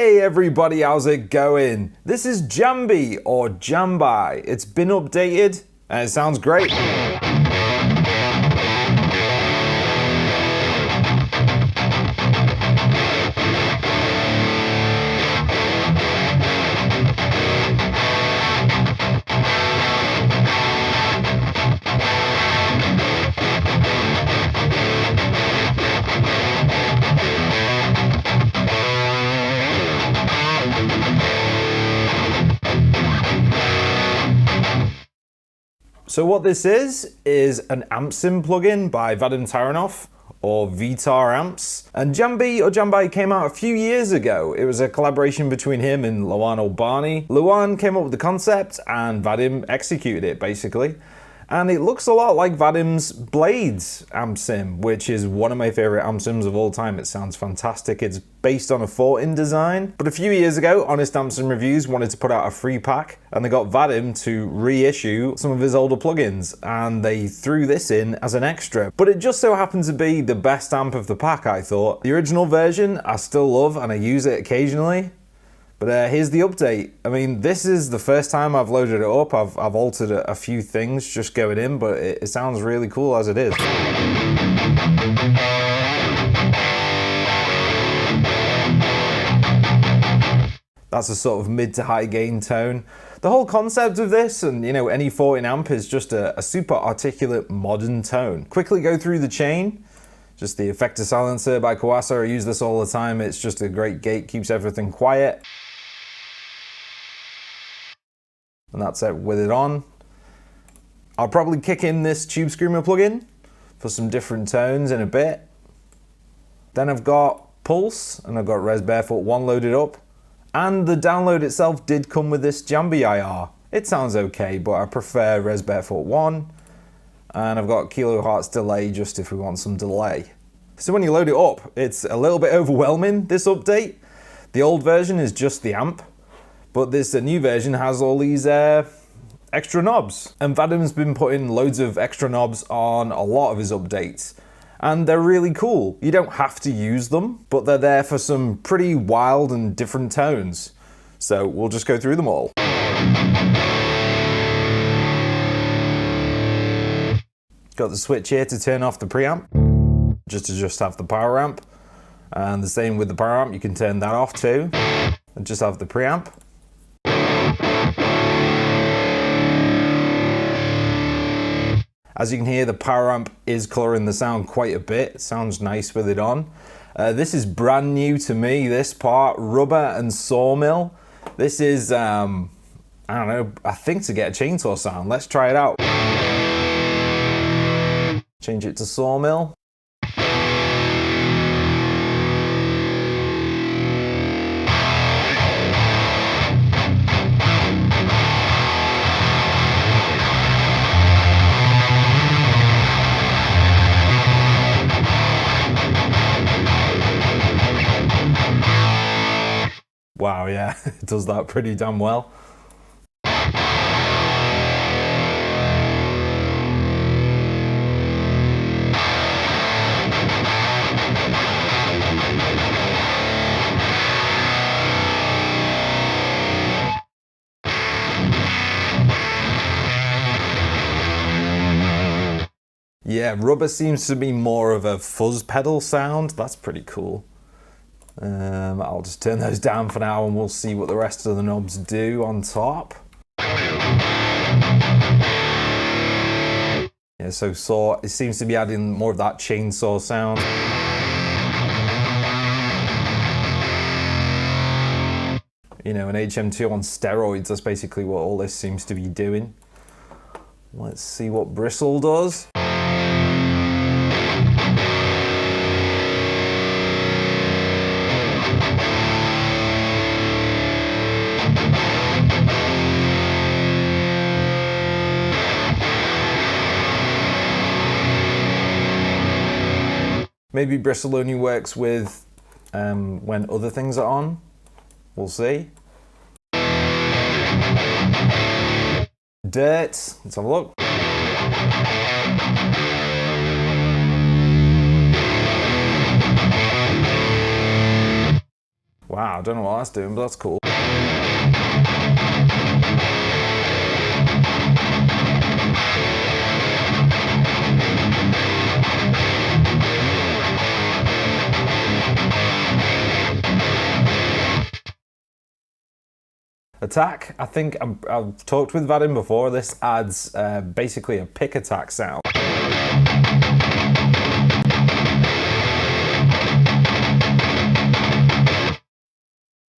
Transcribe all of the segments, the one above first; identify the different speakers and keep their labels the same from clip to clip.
Speaker 1: Hey everybody, how's it going? This is Jambi or Jambi. It's been updated and it sounds great. So what this is an amp sim plugin by Vtaramps or Vtaramps. And Jambi or Jambi came out a few years ago. It was a collaboration between him and Luan Albani. Luan came up with the concept and Vadim executed it basically. And it looks a lot like Vadim's Blades amp sim, which is one of my favorite amp sims of all time. It sounds fantastic. It's based on a 4-in design. But a few years ago, Honest Amp Sim Reviews wanted to put out a free pack, and they got Vadim to reissue some of his older plugins, and they threw this in as an extra. But it just so happened to be the best amp of the pack, I thought. The original version, I still love, and I use it occasionally. But here's the update. I mean, this is the first time I've loaded it up. I've altered a few things just going in, but it sounds really cool as it is. That's a sort of mid to high gain tone. The whole concept of this, and any 4-in amp, is just a super articulate modern tone. Quickly go through the chain. Just the Effector Silencer by Kawasa. I use this all the time. It's just a great gate, keeps everything quiet. And that's it with it on. I'll probably kick in this Tube Screamer plugin for some different tones in a bit. Then I've got Pulse, and I've got Res Barefoot 1 loaded up. And the download itself did come with this Jambi IR. It sounds okay, but I prefer Res Barefoot 1. And I've got Kilohertz delay just if we want some delay. So when you load it up, it's a little bit overwhelming, this update. The old version is just the amp. But this new version has all these extra knobs. And Vadim's been putting loads of extra knobs on a lot of his updates. And they're really cool. You don't have to use them, but they're there for some pretty wild and different tones. So we'll just go through them all. Got the switch here to turn off the preamp, just to have the power amp. And the same with the power amp, you can turn that off too, and just have the preamp. As you can hear, the power amp is coloring the sound quite a bit. It sounds nice with it on. This is brand new to me, this part, rubber and sawmill. This is, I don't know, I think to get a chainsaw sound. Let's try it out. Change it to sawmill. Wow, yeah, it does that pretty damn well. Yeah, rubber seems to be more of a fuzz pedal sound. That's pretty cool. I'll just turn those down for now and we'll see what the rest of the knobs do on top. Yeah, so saw, it seems to be adding more of that chainsaw sound. An HM2 on steroids, that's basically what all this seems to be doing. Let's see what Bristle does. Maybe Bristle only works with when other things are on. We'll see. Dirt, let's have a look. Wow, I don't know what that's doing, but that's cool. Attack, I think I've talked with Vadim before, this adds basically a pick attack sound.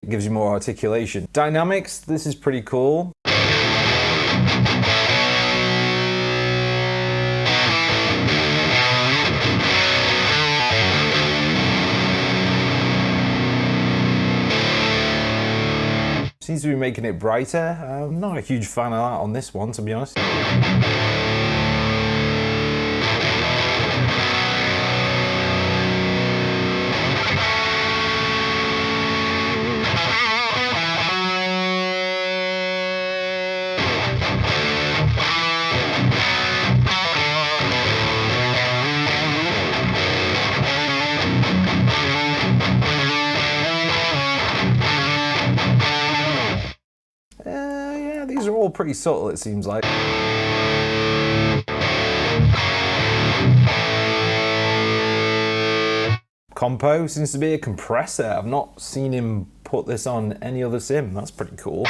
Speaker 1: It gives you more articulation. Dynamics, this is pretty cool. Seems to be making it brighter. I'm not a huge fan of that on this one, to be honest. Yeah, these are all pretty subtle, it seems like. Compo seems to be a compressor. I've not seen him put this on any other sim. That's pretty cool.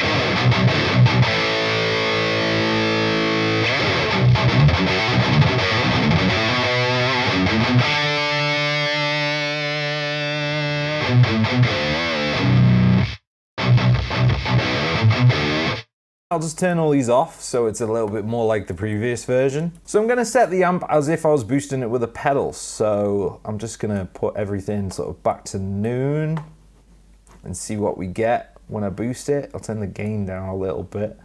Speaker 1: I'll just turn all these off so it's a little bit more like the previous version. So I'm going to set the amp as if I was boosting it with a pedal. So I'm just going to put everything sort of back to noon and see what we get when I boost it. I'll turn the gain down a little bit.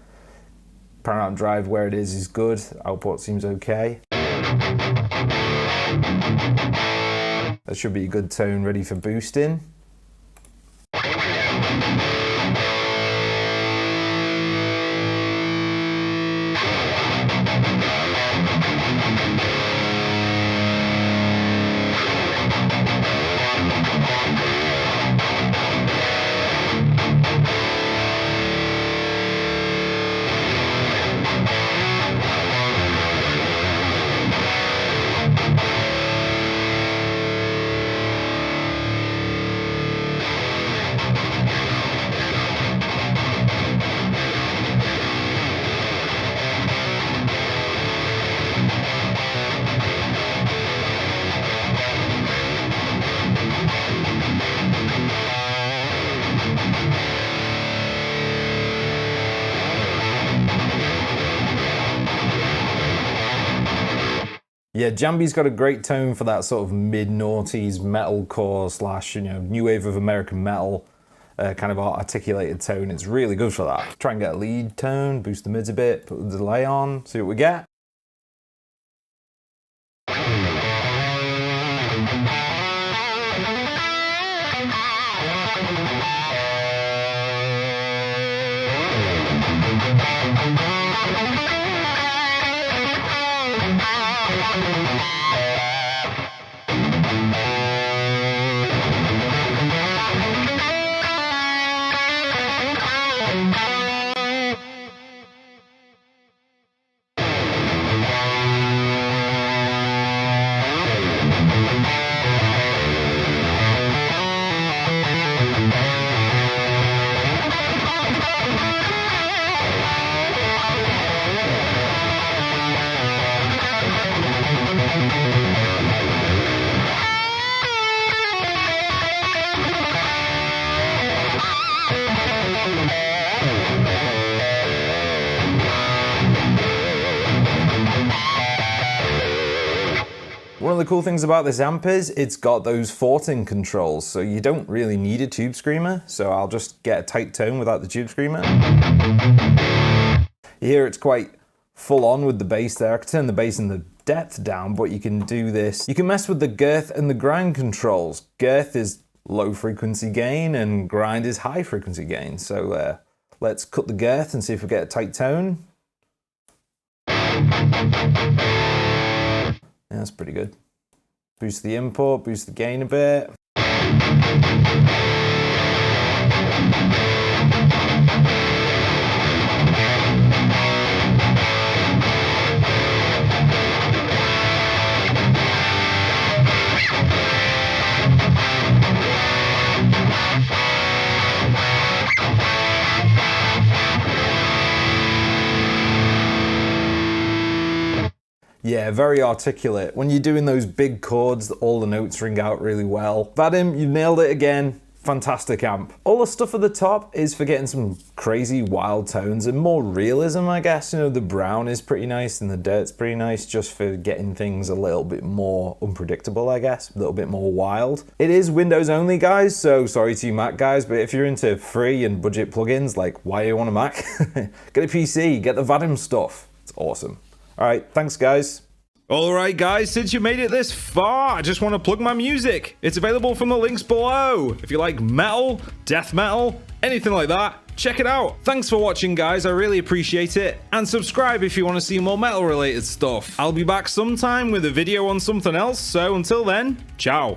Speaker 1: Paramount drive where it is good. Output seems okay. That should be a good tone ready for boosting. Yeah, Jambi's got a great tone for that sort of mid-noughties metalcore slash, new wave of American metal kind of articulated tone. It's really good for that. Try and get a lead tone, boost the mids a bit, put the delay on, see what we get. One of the cool things about this amp is it's got those forting controls, so you don't really need a tube screamer, so I'll just get a tight tone without the tube screamer. You hear it's quite full on with the bass there. I can turn the bass and the depth down, but you can do this. You can mess with the girth and the grind controls. Girth is low frequency gain and grind is high frequency gain. So let's cut the girth and see if we get a tight tone. Yeah, that's pretty good. Boost the input, boost the gain a bit. Yeah, very articulate. When you're doing those big chords, all the notes ring out really well. Vadim, you nailed it again. Fantastic amp. All the stuff at the top is for getting some crazy wild tones and more realism, I guess. You know, the brown is pretty nice and the dirt's pretty nice just for getting things a little bit more unpredictable, I guess. A little bit more wild. It is Windows only, guys, so sorry to you Mac guys, but if you're into free and budget plugins, like why you want a Mac? Get a PC, get the Vadim stuff. It's awesome. All right, thanks guys. Alright guys, since you made it this far, I just want to plug my music. It's available from the links below. If you like metal, death metal, anything like that, check it out. Thanks for watching guys, I really appreciate it. And subscribe if you want to see more metal related stuff. I'll be back sometime with a video on something else, so until then, ciao.